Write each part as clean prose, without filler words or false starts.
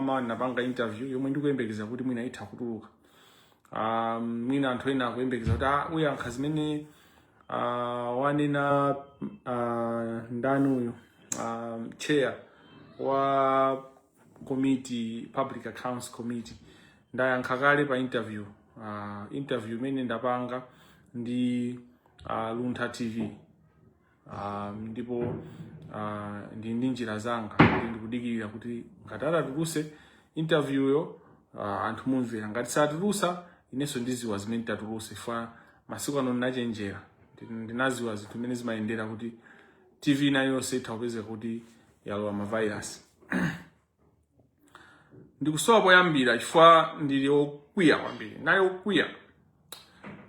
mama napanga interview yomwe ndikuyembekeza kuti mwina itha kutuluka. Mwina anthu ena akuyembekeza kuti uyankha zimene wanena ndani uyu chair wa committee, public accounts committee, ndayankha kale pa interview. Interview imene ndapanga ndi Luntha TV. Ndipo ndi njira zanga kuti ndikudikirira kuti ngati atatuluse interview yo anthu mumvera, ngati satulusa inenso ndiziwa zimene tatuluse fa masiku ano ndinachenjera, ndinaziwa zinthu zimene zimayendera kuti TV nayo yonse itha kupeza kuti yalowa mavirus. Ndikusowa poyambira chifukwa ndili okwiya kwambiri, nayo okwiya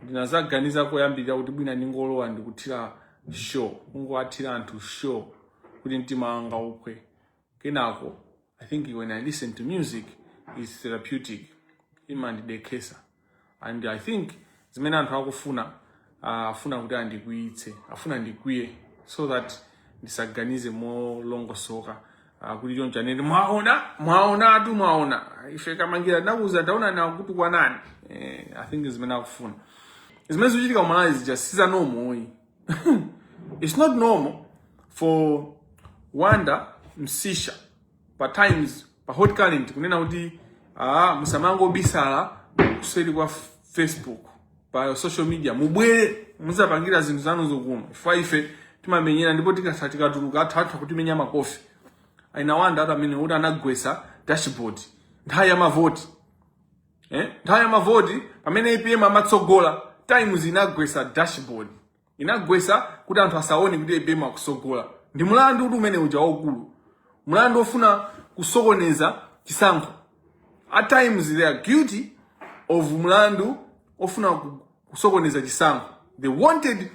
ndinazaganiza koyambira kuti bwina ndingolowa ndikuthira show, kungowathira anthu show kuti mtima wanga uphwe. Kenako I think when I listen to music is therapeutic, imandidekesa, and I think zimene anthu akufuna afuna kuti andikwiyitse, afuna ndikwiye so that ndisaganize molongosoka kuti choncho anene mwaona ife Kamangila ndakuza ndaona na kuti kwa nani. I think zimene akufuna zimene zichitika kumalazi just is normal. It's not normal for Wanda Msisha pa times pa hot current kunena kuti musamango bisala kuseli kwa Facebook pa social media mubwere muzapangira zinthu zanu zokuma ife timamenyera ndipo tikatuluka athatha kuti menya makofi. Aina Wanda atamene kuti anagwesa dashboard nthawi ya mavoti. Nthawi ya mavoti pamene IPM amatsogola times inagwesa dashboard, inagwesa kuti anthu asaone kuti IPM akusogola. Ndi mulandu kuti umene uja waukulu, mulandu ofuna kusokoneza chisankho. At times they are guilty of mulandu ofuna kusokoneza chisankho. They wanted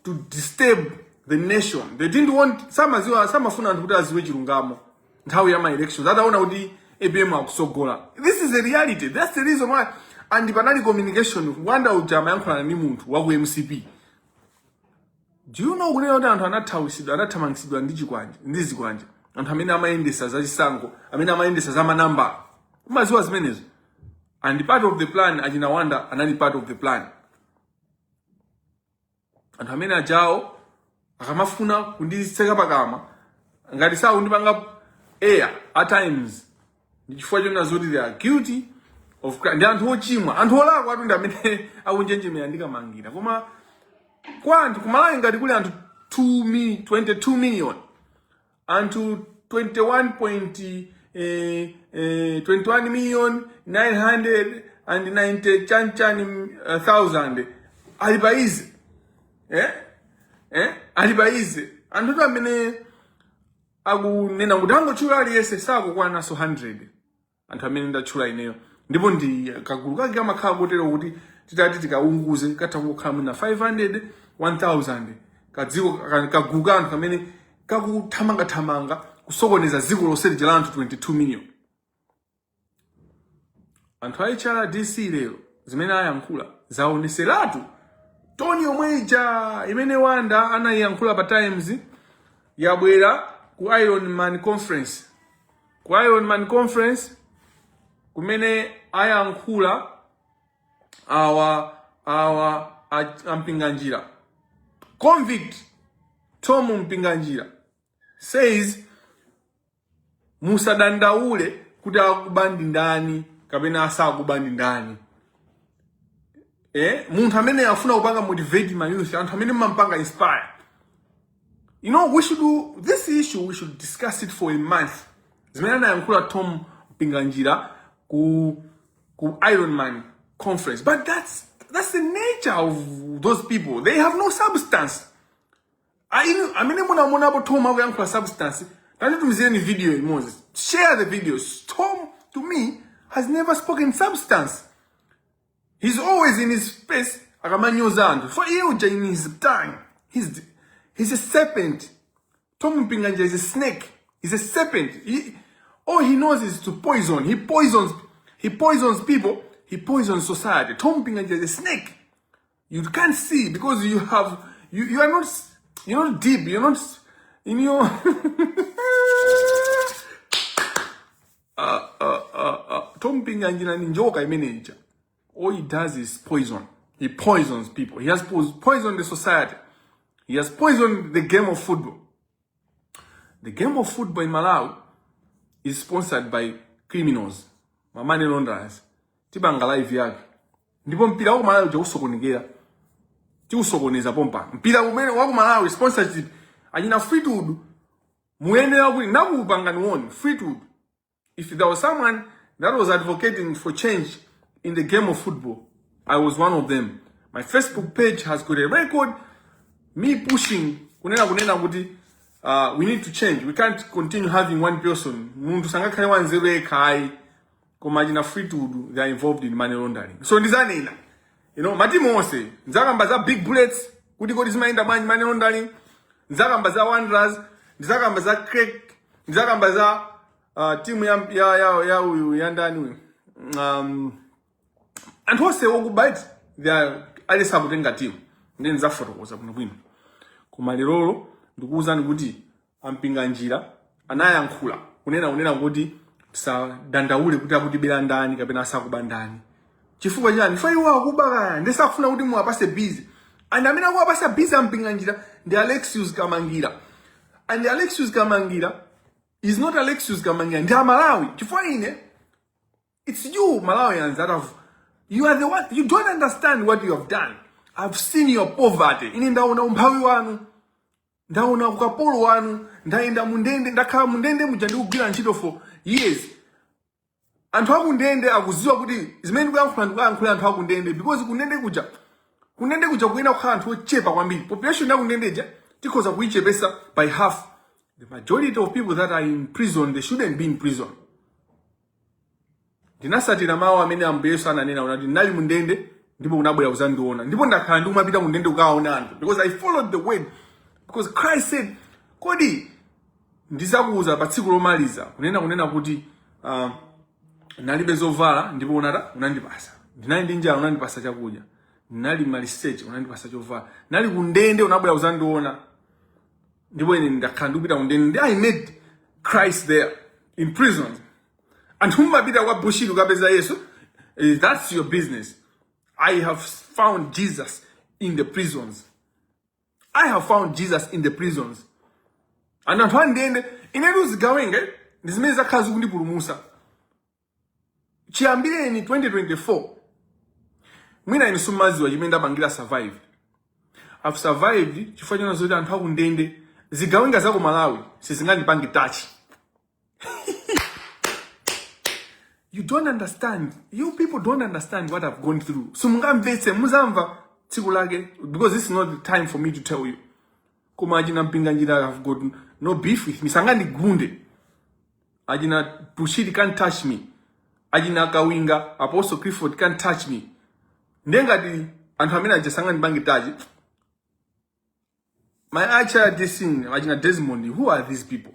to disturb the nation. They didn't want samafuna anthu kuti aziwe chilungamo nthawi ya elections. Adaona kuti IPM akusogola. This is the reality. That's the reason why. And panali communication Wanda uja amayankhula ndi munthu wa ku MCP. Do you know kuti anthu anathamangisidwa ndi zikwanje, anthu amene amayendesa za chisankho, amene amayendesa za manamba, umaziwa zimenezo. And part of the plan, ajina Wanda anali part of the plan. Anthu amene ajawo akamafuna kundiseka pakama ngati sawu ndipanga air at times ndi chifukwa chona zoti they are guilty of crime. Ndi anthu ochimwa, anthu olakwa atu ndi amene akunjenjemera ndi Kamangila. Koma kwa anthu kumalawi ngati kuli anthu 22 million, anthu 21 million 990 thousand alibaize. Alibaize anthu amene akunena kuti angotchula aliyese sakukwana so 100 anthu amene ndatchula ineyo. Ndipo ndi kagulu kake kamakhala kotero kuti titati tikaunguze katha kukhala mwina 500 1000 kadziko kagulu ka anthu kamene kakuthamanga kusokoneza dziko lonse la anthu 22 million. Anthu a HRDC lero zimene ayankhula zaoneseratu toni yomwe ija imene Wanda anayiyankhula pa times yabwera ku Iron Man conference. Ku Iron Man conference kumene ayankhula mpinganjira convict Tom Mpinganjira says musadandaule kuti akubandi ndani kapena asakubandi ndani. Munthu amene afuna kupanga motivate my youth, anthu amene mampanga inspire. You know, we should do this issue, we should discuss it for a month. Zimene anayankhula Tom Mpinganjira ku Iron Man conference. But that's the nature of those people. They have no substance. I mean, muna hapo Tom akuyankhula substance. Tani tumizeni video in Moses. Share the videos. Tom, to me, has never spoken substance. He's always in his space. Akamanyoza for you in his tongue. He's a serpent. Tom Mpinganjira is a snake. He's a serpent. All he knows is to poison. He poisons people. He poisons society. Tom Mpinganjira is a snake. You can't see because you're not deep. You're not in your Tompinganjira ni njoka imeneja. All he does is poison. He poisons people. He has poisoned the society. He has poisoned the game of football. The game of football in Malawi is sponsored by criminals, money launderers. Tibanga live yake. Ndipo mpira wa Malawi uja usokonekera. Ti usokoneza pompa. Mpira umene wa Malawi sponsorship ajina Fleetwood muyenera kuti nakupanga niwoni Fleetwood. If there was someone that was advocating for change in the game of football, I was one of them. My Facebook page has got a record. Me pushing kunena kuti we need to change. We can't continue having one person. Muntu sangakhale wanzeru ekhaya koma ajina Fleetwood, they are involved in money laundering. So ndizanena. You know, matimu onse nzakamba za big bullets kuti kodi zimayenda bwanji money laundering, nzakamba za Wanderers, nzakamba za Craig, nzakamba za timu ya uyu yandani and wose okubite they are alisa kutenga timu ndi nzafotokoza kuno bwino. Koma lero ndikuwuzani kuti ampinganjira anayankhula kunena kuti sadandaule kuti akutibera ndani kapena asakubandani. Chifukwa chani? Faiwa kubaka ndesafuna kuti muwapase busy. And amene akuwapasa busy ampinganjira ndi Alexious Kamangila. And Alexious Kamangila is not Alexious Kamangila, ndi Malawi. Chifukwa ine, it's you Malawians that have, you are the one, you don't understand what you have done. I've seen your poverty. Ine ndaona umphawi wanu, ndaona ukapolo wanu, ndaenda mundende, ndakhala mundende muja ndikugwira ntchito for years. Anthu akundende akuziwa kuti zimene kuyankhula anthu akundende because kundende kuja kuyenda kukhala anthu ochepa kwambiri. Population yakundendeja tikhoza kuyichepesa by half. The majority of people that are in prison, they shouldn't be in prison. Ndinasatira mawu amene Ambuye Yesu ananena unati ndali mundende ndipo unabwera kuzandiona. Ndipo ndakhala ndikumapita mundende kukaona anthu because I followed the word. Because Christ said, kodi ndizakuuza pa tsiku lomaliza kunena kuti nalibe zovala ndipo unandipasa. Ndinali ndi njala unandipasa chakudya. Ndinali maliseche unandipasa chovala. Nali kundende unabwera kuzandiona. Ndipo ine ndakhala ndikupita kundende. I met Christ there in prison. And mumapita kwa bushiri ukapeza Yesu, that's your business. I have found Jesus in the prisons. I have found Jesus in the prisons. And anthu andende inetu zigawenge ndizimene zakhala zikundipulumutsa. Chiyambireni 2024. Mwina ine sumaziwa chimene ndapangira survive. I've survived chifukwa chona zoti anthu akundende zigawenga zako Malawi sizingandipange touch. You don't understand. You people don't understand what I've gone through. So mungamvetse muzamva tsiku lake because this is not the time for me to tell you. Koma ajina mpinganjira have got no beef with me. Sangani gunde. Ajina Bushiri can't touch me. Ajina Kawinga, Apostle Clifford can't touch me. Ndengati anthu amene ajasangani bangi taji. My archer Destin, ajina Desmond, who are these people?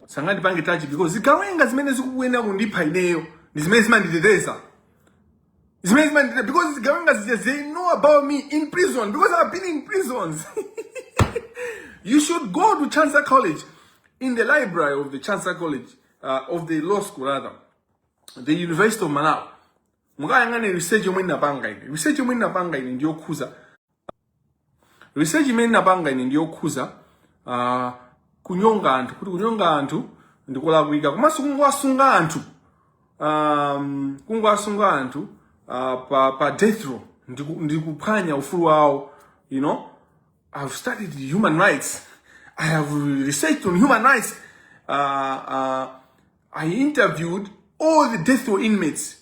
Sangani bangi taji because zikawenga zimene zikukwenda kundipa ineyo. Zimene zimanditeteza. Because zikawenga they know about me in prison because I've been in prisons. You should go to Chancellor College, in the library of the Chancellor College, of the law school rather, the University of Malawi. Mukayangane research yomwe napanga ine. Research yomwe napanga ine ndiyo khuza. Research yomwe napanga ine ndiyo khuza kunyonga anthu, kuti kunyonga anthu ndikulakwika. Komanso kungwasunga anthu. Kungwasunga anthu pa death row. Ndikuphwanya ufulu wawo, you know. I've studied human rights. I have researched on human rights. I interviewed all the death row inmates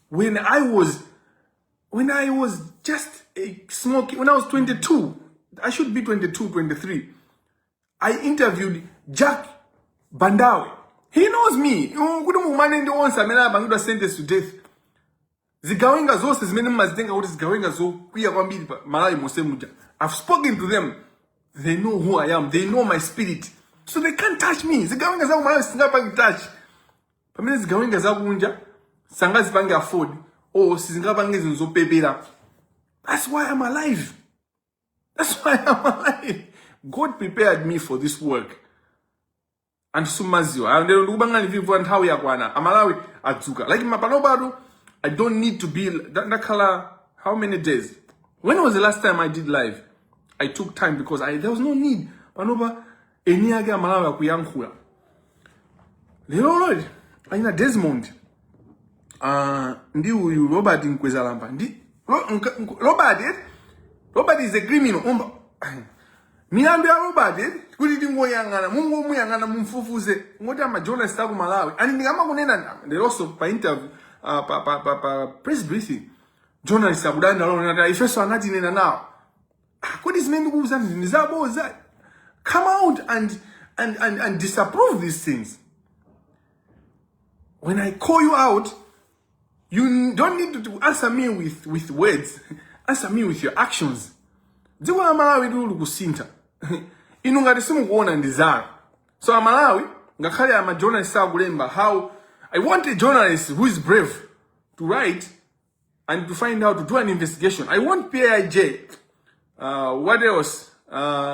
when I was just a small kid, when I was 22. I should be 22, 23. I interviewed Jack Bandawe. He knows me. Kuti mumane ndi onse amene abangidwa sentence to death. Zigawenga zonse zimene mmazitenga kuti zigawenga zokwiya kwambiri pa Malawi monse muja. I've spoken to them. They know who I am. They know my spirit. So they can't touch me. Zigawenga zaku Malawi singapangi touch. Pamene zigawenga zakunja sangazipange afford. Oh, sizingapange zinzopepera. That's why I'm alive. That's why I'm alive. God prepared me for this work. anthu sumaziwa ndero ndikubanga livivu anthawi yakwana amalawi adzuka like mapano I don't need to be ndakhala how many days. When was the last time I did live? I took time because there was no need panopa eni yake amalawi akuyankhula. Lero Lord aina Desmond ndi uyu Robert Nkwezalamba ndi Robert is a criminal. Milandu ya Robert kuti tingoyangana mungomuyangana mumfufuze ngoti ama journalist aku Malawi and ndikama kunena also pa interview pa press briefing journalist akudanda lona nati ifeso anati nena nawo kuti zimene kuuza ndizaboza. Come out and disapprove these things. When I call you out, you don't need to answer me with words. Answer me with your actions. Dziko la Malawi ndulu kusinta. Inu ngati simukuona ndizara. So Malawi ngakhale ama journalist akulemba how I want a journalist who is brave to write and to find out, to do an investigation. I want PIJ. What else?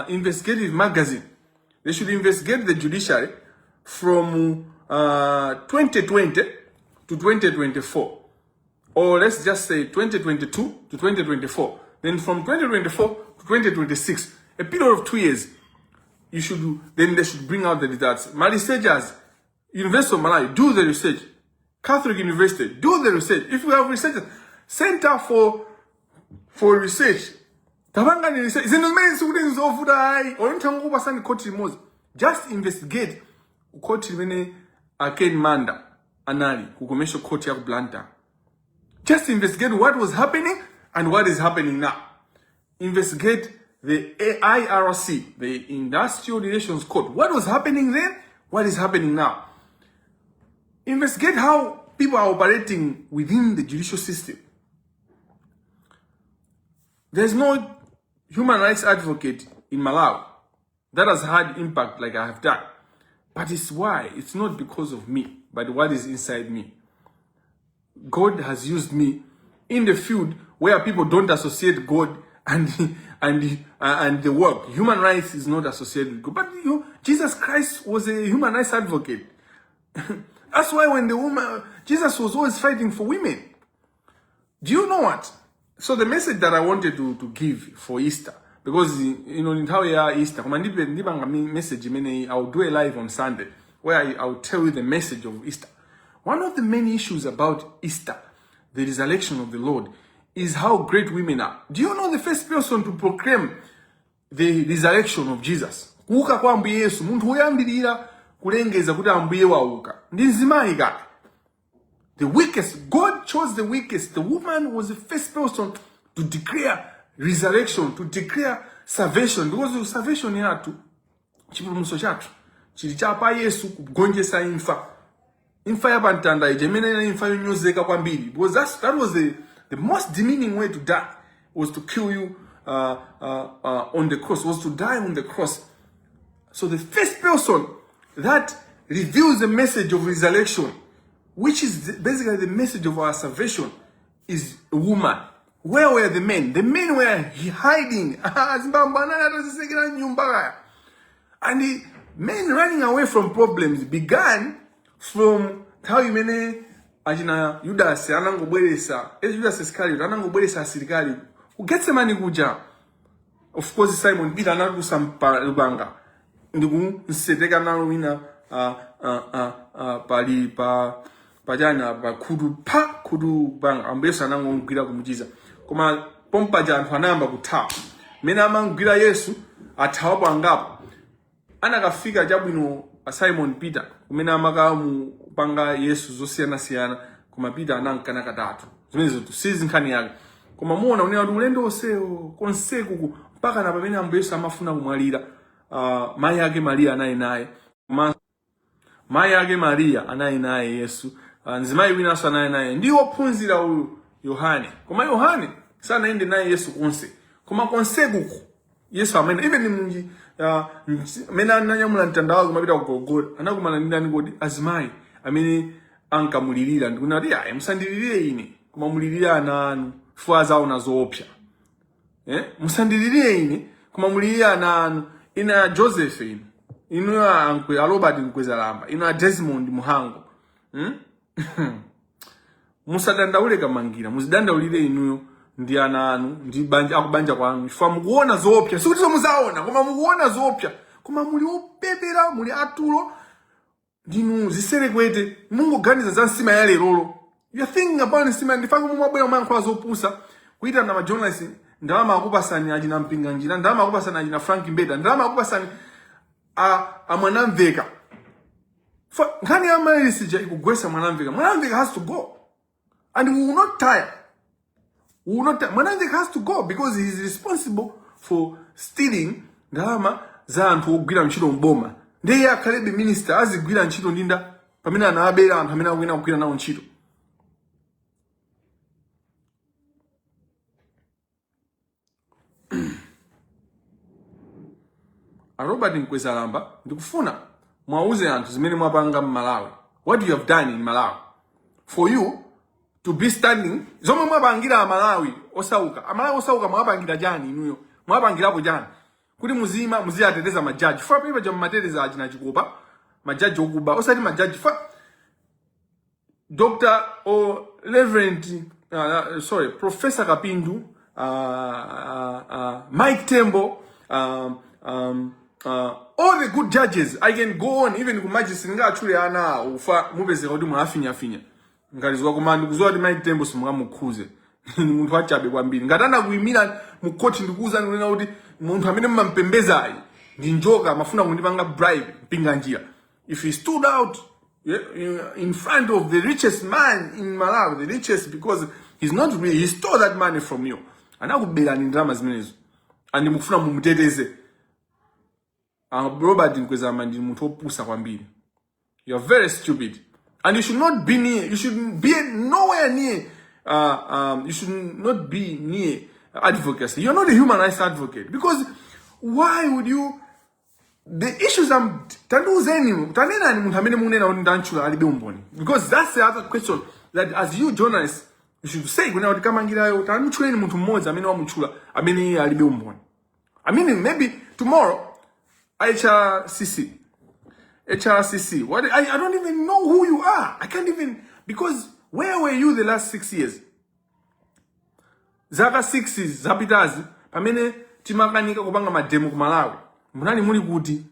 Investigative magazine. They should investigate the judiciary from 2020 to 2024. Or let's just say 2022 to 2024. Then from 2024 to 2026, a period of 2 years, then they should bring out the results. My researchers, University of Malawi, do the research. Catholic University, do the research. If you have research, Center for Research, just investigate court mene Ken Manda anali ku commercial court ya Blanta. Just investigate what was happening and what is happening now. Investigate the IRC, the Industrial Relations Court. What was happening then? What is happening now? Investigate how people are operating within the judicial system. There's no human rights advocate in Malawi that has had impact like I have done. But it's why? It's not because of me, but what is inside me. God has used me in the field where people don't associate God and the work. Human rights is not associated with God. But Jesus Christ was a human rights advocate. That's why when Jesus was always fighting for women. Do you know what? So the message that I wanted to give for Easter, because in how we are Easter, message I'll do a live on Sunday where I'll tell you the message of Easter. One of the main issues about Easter, the resurrection of the Lord, is how great women are. Do you know the first person to proclaim the resurrection of Jesus? Kuuka kwa Ambuye Yesu, muntu woyambirira kulengeza kuti Ambuye wauka. Ndi nzimayi kake. The weakest, God chose the weakest. The woman was the first person to declare resurrection, to declare salvation. Because salvation yatu, chipulumutso chathu, chili chapa Yesu kugonjetsa imfa. Imfa yapantanda ijemene imfa yonyozeka kwambiri. Because that was the most demeaning way to die, was to kill you on the cross, was to die on the cross. So the first person that reveals the message of resurrection, which is basically the message of our salvation, is a woman. Where were the men? The men were hiding. And the men running away from problems began from how you mene ajina Judas anangobweresa. Judas Iscariot anangobweresa asirikali. Who gets the money kuja? Of course Simon Peter anagusa lubanga. Ndiku nseteka nalo wina pali pajana kudu banga ambesa nangomgwira kumuchiza. Koma pompa janthu anayamba kuthawa. Mene amangwira Yesu athawa pangapo. Anakafika chabwino Simon Peter kumene amakapanga Yesu zosiyana koma Peter anankana katatu. Zimenezo sizinkhani yake. Koma muona unena kuti ulendo onsewo konseku mpaka na pamene Ambuye Yesu amafuna kumwalira. Mai yake Maria anayi naye. Mai yake Maria anayi naye Yesu. Nzimayi winaso anayi naye. Ndiwo ophunzira uyu Yohane. Koma Yohane sanaende naye Yesu konse. Koma konseku Yesu amene even munji mena ananyamula mtandawo kumapita ku Golgotha anakumana ndi ndani kodi azimayi amene ankamulirira ndikunati ayi musandilirire ine koma mulirire ana anu chifukwa zawo nazoopsa. Musandilirire ine koma mulirire ana anu ina Joseph ine inu ankwe Robert Nkwezalamba, inu Desmond Muhango. Musadandaule Kamangila, muzidandaulire inuyo ndi ana anu, ndi banja akubanja kwanu. Chifukwa mukuona zoopsa, sikuti muzaona, koma mukuona zoopsa. Koma muli opepera, muli atulo, ndinu ziserekwete, mungoganiza za nsima ya Lerolo. You're thinking about nsima, ndifaka mumabwera mankhola zopusa, kuita na majournalist, ndalama akupasani ajina Mpinganjira, ndalama akupasani ajina Frank Mbeda, ndalama akupasani Mwanamveka. Nkani ya mayilisija ikugwesa Mwanamveka. Mwanamveka has to go. And we will not tire. We will not tire. Mwanamveka has to go because he is responsible for stealing ndalama za anthu ogwira ntchito mboma. Ndiye akalebe minister azigwira ntchito ndinda pamene anabera anthu amene akuyena kugwira nawo ntchito. Robert Nkwezalamba ndikufuna mwauze anthu zimene mwapanga Malawi. What you have done in Malawi for you to be standing zomwe mwapangira Malawi osauka. Malawi osauka mwapangira jani inuyo? Mwapangirapo jani? Kuti muzima muziyateteza majaji. Fa pepa ja mateteza ajina chikopa, majaji okuba, osati majaji fa Dr. or Reverend Professor Kapindu, Mike Tembo, all the good judges. I can go on even ku magistrate nga achule ana ufa mubeze kuti mwafinya finya. Ngalizwa komandi kuzwa kuti Mike Tembo simukhuze. Munthu achabe kwambiri. Ngatanda kuimira mu court ndikuza nena kuti munthu amene mmampembezayi ndi njoka mafuna kundipanga bribe Mpinganjira. If he stood out in front of the richest man in Malawi, the richest because he's not really, he stole that money from you. Anakubela ni ndalama zimenezo. And mufuna mumuteteze. Robert Nkwezalamba ndi munthu opusa kwambiri. You are very stupid. And you should not be near, you should be nowhere near, you should not be near advocacy. You're not a human rights advocate. Because why would you, the issues because that's the other question that as you journalists, you should say, I mean, maybe tomorrow, HRCC. What I don't even know who you are. I can't even, because where were you the last 6 years? Zaka 6s, zapitazi, pamene timakanika kupanga mademo ku Malawi. Munani muli kuti.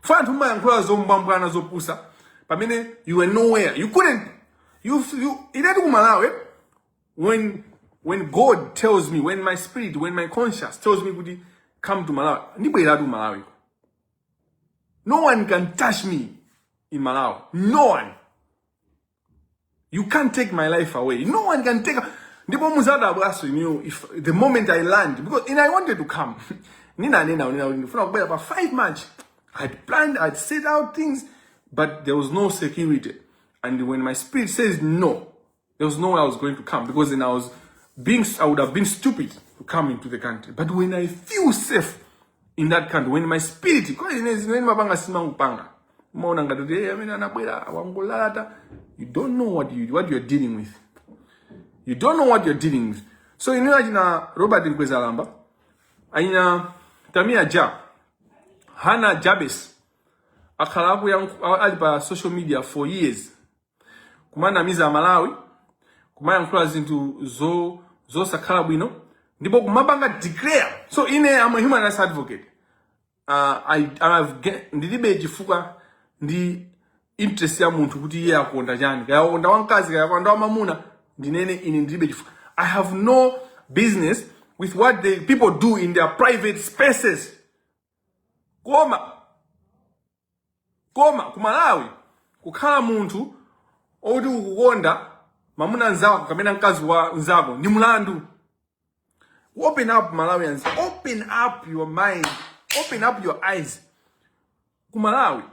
Fantu mbayankhula zombambwana zopusa, pamene you were nowhere. You couldn't, idati ku Malawi, when God tells me, when my spirit, when my conscience tells me kuti come to Malawi, ndibwera to Malawi. No one can touch me in Malawi. No one. You can't take my life away. No one can take. Ndipo muzada abraso you if the moment I land because I wanted to come. Nina for 5 months. I'd planned, I'd set out things, but there was no security. And when my spirit says no, there was no way I was going to come because then I would have been stupid to come into the country. But when I feel safe in that country, when my spirit, you don't know what you're dealing with. You don't know what you're dealing with. So you know, Robert Nkwezalamba, aina Tamia Ja, Hannah Jabez, akalabu yang alipa social media for years. Kumana miza Malawi, kumana mkula zintu zo sakalabu ino, ndipo kumabanga declare. So I'm a human rights advocate. Ndidibe jifuka ndi interest ya muntu kuti iye akonda jani. Kaya onda wankazi, kaya onda wamamuna, ndinene ndidibe jifuka. I have no business with what the people do in their private spaces. Kumalawi, kukhala muntu, oti ukukonda, mamuna nzako, kamena nkazi wa nzako, ni mulandu. Open up, Malawians. Open up your mind. Open up your eyes. Kumalawi.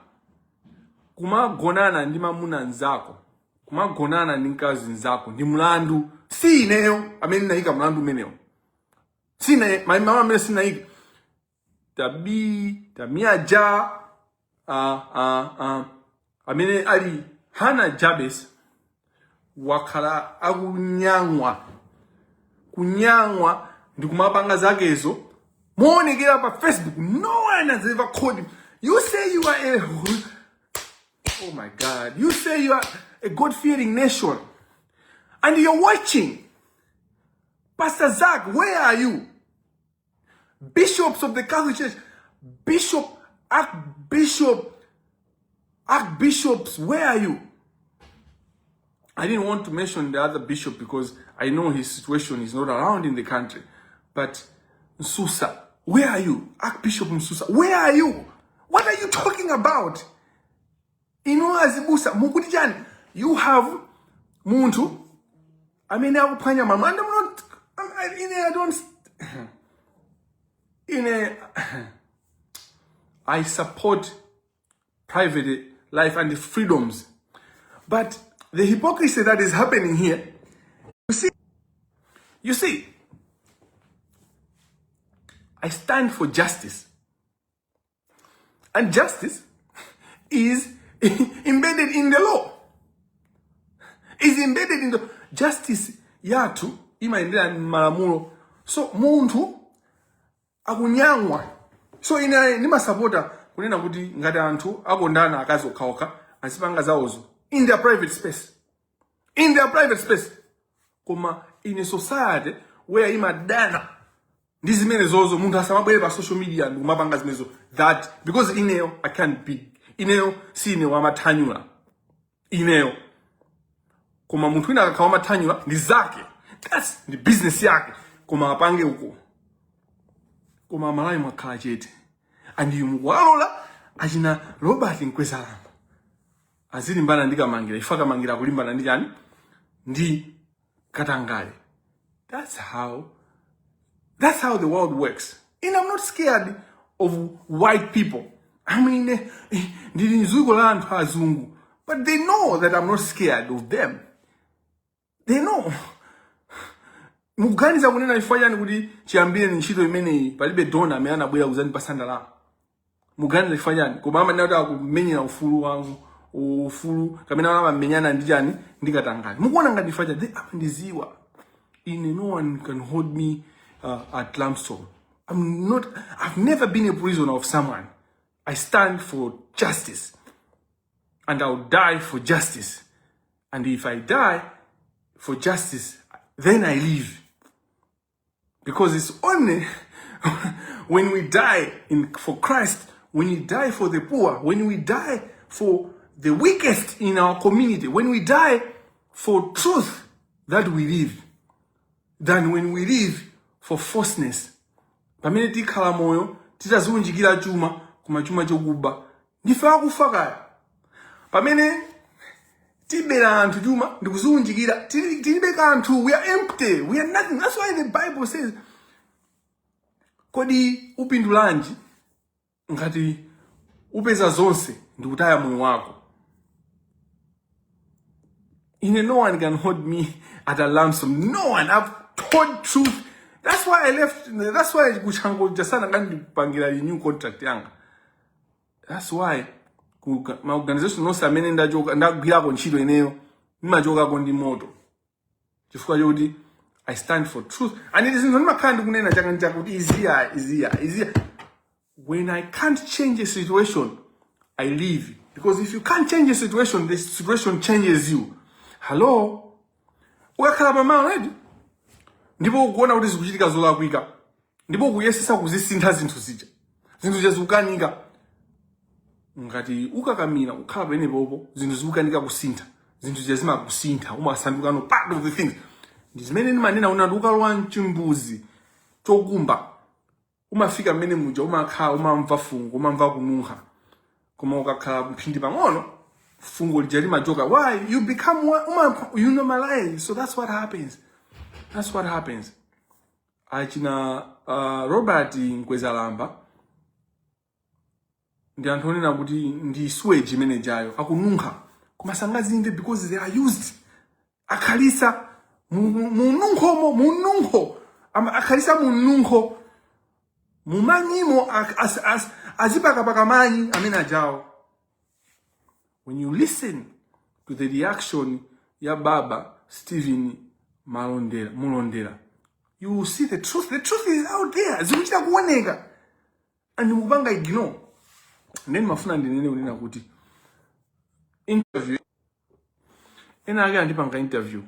Kumagonana ndi mamuna nzako. Kumagonana ndi nkazi nzako. Ndi mulandu. Si ineyo. Ameni naika mulandu meneo. Si na mama mene si naika. Tamia Ja. Amene ali Hannah Jabez. Wakala kunyangwa. Ndikumapanga zakezo. Muonekera pa Facebook. No one has ever called him. You say you are oh my God. You say you are a God-fearing nation. And you're watching. Pastor Zach, where are you? Bishops of the Catholic Church, archbishops, where are you? I didn't want to mention the other bishop because I know his situation is not around in the country. But Nsusa, where are you? Archbishop Nsusa, where are you? What are you talking about? Azibusa, Mukutijani, you have Muntu. I mean, I I support private life and the freedoms. But the hypocrisy that is happening here, you see, I stand for justice. And justice is embedded in the law. Is embedded in the justice yatu imaendelea malamulo. So muntu akunyangwa. So nima supporta kunena kuti ngati anthu akondana akazi okhaokha azipanga zawozo in their private space. In their private space. Koma in a society where imadana ndi zimene zozo munthu asamabwere pa social media ndi kumapanga zimenezo, that because ineyo I can't be. Ineyo sine wamathanyula. Ineyo koma munthu wina akakhala wamathanyula ndi zake. That's the business yake. Koma apange uko. Koma malayi mwakhala chete. And mukuwalola achina Robert Nkwezalamba azilimbana ndi Kamangila, ifa Kamangila kulimbana ndi chani? Ndi Katangale. That's how the world works. And I'm not scared of white people. I mean, but they know that I'm not scared of them. They know. Muganiza kunena ifanyani kuti chiambire ni ntchito imene palibe dona amene abwera kuzani pasanda la. Muganiza ifanyani koma amanena kumenyera ufulu wangu, ufulu kamena amamenyana ndi chani ndi Katangale. Mukuona ngati ifanya they amandiziwa. No one can hold me at Lamstone. I've never been a prisoner of someone. I stand for justice. And I'll die for justice. And if I die for justice, then I live. Because it's only when we die for Christ, when we die for the poor, when we die for the weakest in our community, when we die for truth, that we live, than when we live for falseness. Pamene tikhala moyo titazunjikira chuma kuma chuma chokuba ndife akufa kaya. Pamene tibera anthu chuma ndikuzunjikira tilibe kanthu, we are empty, we are nothing. That's why the Bible says kodi upindulanji ngati upeza zonse ndikutaya moyo wako. No one can hold me at a ransom. No one. I've told truth. That's why I left. That's why kuchango jasana ngandi pangira new contract yanga. That's why my organization no samene ndagwira ko ntchito ineyo nimajoka ko ndi moto. Chifukwa yodi I stand for truth. And it is not makandi kunena chakanja kuti easier. When I can't change a situation, I leave. Because if you can't change a situation, the situation changes you. Hello? Ukakhala mama already? Ndipo ukuona kuti zikuchitika zolakwika. Ndipo kuyesesa kuzisintha zinthu zija. Zinthu zikukanika. Ngati ukakamira ukhala pene popo, zinthu zikukanika kusintha. Zinthu zazima kusintha, umasanduka no part of the things. Ndizimene manena unati ukalowa mchimbuzi chokumba. Umafika mmene muja umakhala umamva fungo, umamva kununkha. Koma ukakhala mphindi pang'ono, fungo lijali majoka. Why? You become you normalize. So that's what happens. That's what happens. Achina Robert Nkwezalamba ndi anthu onena kuti ndi sewage imene jayo akununkha kumasangazimve because they are used. Akhalisa mununkho akhalisa mununkho mumanyimo azipakapaka manyi amene ajawo. When you listen to the reaction ya Baba Stephen Mulondera, you will see the truth. The truth is out there. Zikuchita kuoneka. And mukupanga ignore. Ndeni mafuna ndinene unena kuti interview ena ake andipanga interview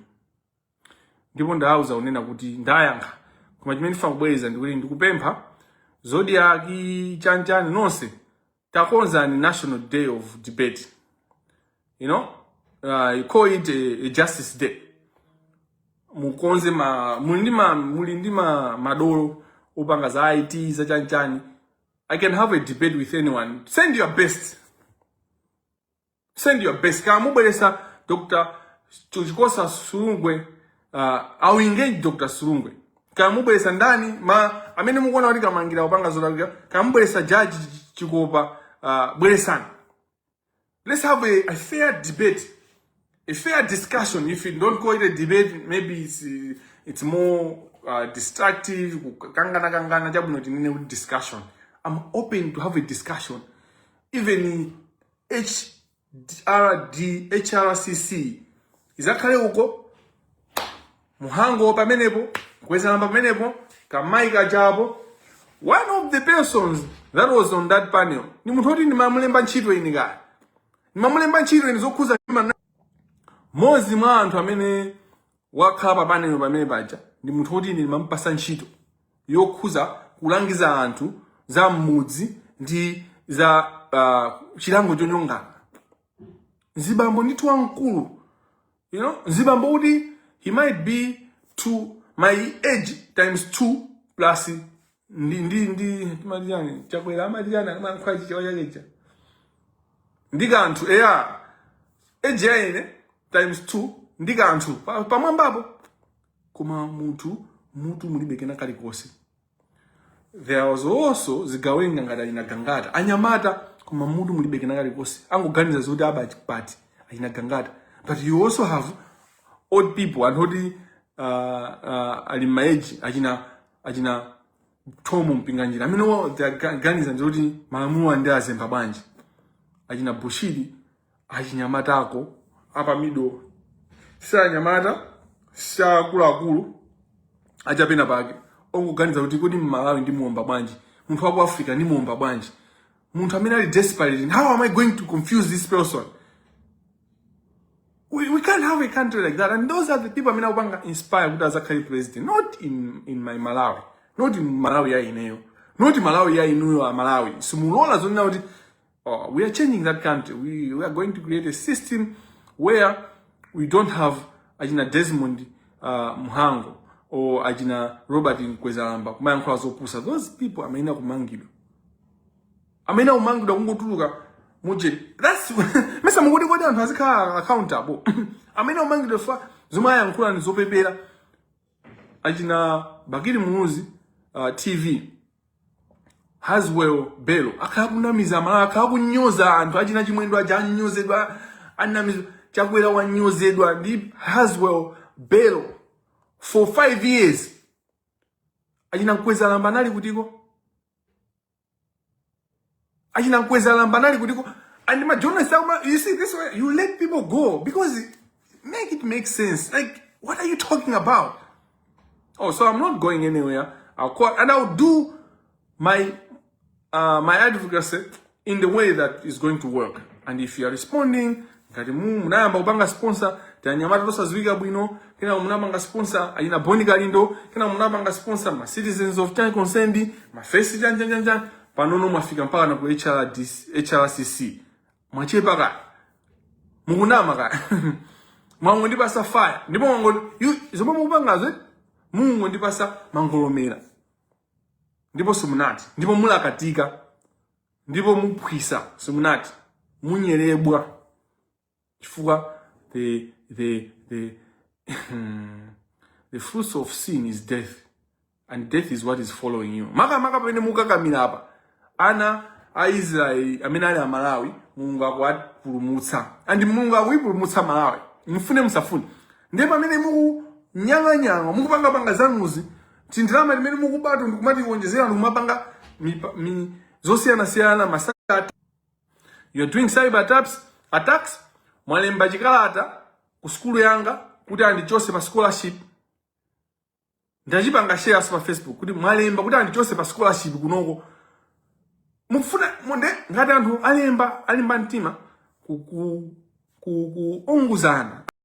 ndipo ndauza unena kuti ndayankha koma chimene ndifuna kubweza ndikuti ndikupempha Zodiac chanchani nonse takonzani National Day of Debate. You know, you call it a Justice Day. Mukonze mulindima madolo upanga za IT za chanchani. I can have a debate with anyone. Send your best. Send your best. Kama mubelesa Dr. Chikosa Surungwe, I'll engage Dr. Surungwe. Kama mubelesa ndani amene mukuona kuti Kamangila upanga zotalika. Kama mubelesa Judge Chikopa bwelesani. Let's have a fair debate, a fair discussion. If you don't call it a debate, maybe it's more destructive. Discussion. I'm open to have a discussion. Even HRCC izakale uko muhango pamenepo kweza namba pamenepo kamaika jabo. One of the persons that was on that panel ni munthu oti ndimamulemba ntchito ini kaya. Ndimamulemba ntchito ini zokhuza mozi mwa anthu amene wakhala pa panel pamene paja ndi munthu oti ndimamupasa ntchito yokhuza kulangiza anthu za mmudzi ndi za chilango chonyongana. Nzibambo ndithu wamkulu, you know, nzibambo kuti he might be to my age times 2 plus ndi malizani chakwera malizana mankwaji chawajakecha ndika anthu age yaine times 2 ndika anthu pamwambapo koma mutu mulibe kena kalikose. There was also zigawenga ngati inagangata anyamata koma mutu mulibe kena kalikose angoganiza zoti abachipati inagangata. But you also have old people and hodi ali my age ajina Tomo mpinganjira. I mean, the ganiza njoti malamulo ande azemba banji. Ajina Bushiri, ajina matako, apa mido. Sa nyamata, sa kulu, ajapena bagi. Ongo ganiza kuti kodi Malawi ndi muomba banji. Muntu wa Africa ndi muomba banji. Muntu amene ali desperate. How am I going to confuse this person? We can't have a country like that. And those are the people amene upanga inspire kuti azakali president. Not in my Malawi. Not in Malawi ya ineyo. Not in Malawi ya inuyo wa Malawi. Simulola zonina kuti we are changing that country. We are going to create a system where we don't have ajina Desmond Muhango or ajina Robert Nkwezalamba kumayankhula zopusa. Those people amena kumangidwa. Amena kumangidwa kungotuluka mujeri. That's mesa mungoti kodi anthu azikhala accountable. Amena kumangidwa fa zomayankhula ndi zopepera. Ajina Bagiri Munuzi TV Haswell Bello akakunamiza mala akakunyoza anthu achina chimwendo ajanyozedwa anamiza chakwera wanyozedwa ndi Haswell Bello for 5 years. Achina Nkweza Lamba nali kutiko and my journalists, you see this way you let people go because make it make sense. Like, what are you talking about? Oh, so I'm not going anywhere. I'll do my my advocacy in the way that is going to work. And if you are responding, kati munamba ubanga sponsor tanyamata tosazwika bwino, kena munamba sponsor ayina Boni Galindo, kena munamba sponsor ma citizens of time concerned, ma face janja panono mwafika mpaka na ku HRCC. Mwachepa ka. Mungunama ka. Mwango ndipasa fire. Ndipo mwango zoba mubangaze Mungu ndipasa mangolomera. Ndipo sumunati. Ndipo mulakatika. Ndipo muphwisa sumunati. Munyerebwa. Chifukwa the fruits of sin is death. And death is what is following you. Maka pene mukakamira apa. Ana Israel amene ali Malawi Mulungu akwapulumutsa. And Mulungu akwipulumutsa Malawi. Mfune msafune. Ndipo pamene nyanga mukupanga zanuzi tindrama limene mukubatu ndikumati kuonjezera ndikumapanga zosiyana masakata. You're doing cyber attacks mwalemba chikalata ku skulu yanga kuti andichose pa scholarship. Ndachipanga shares pa Facebook kuti mwalemba kuti andichose pa scholarship kunoko. mufuna munde ngati anthu alimba mtima kuunguzana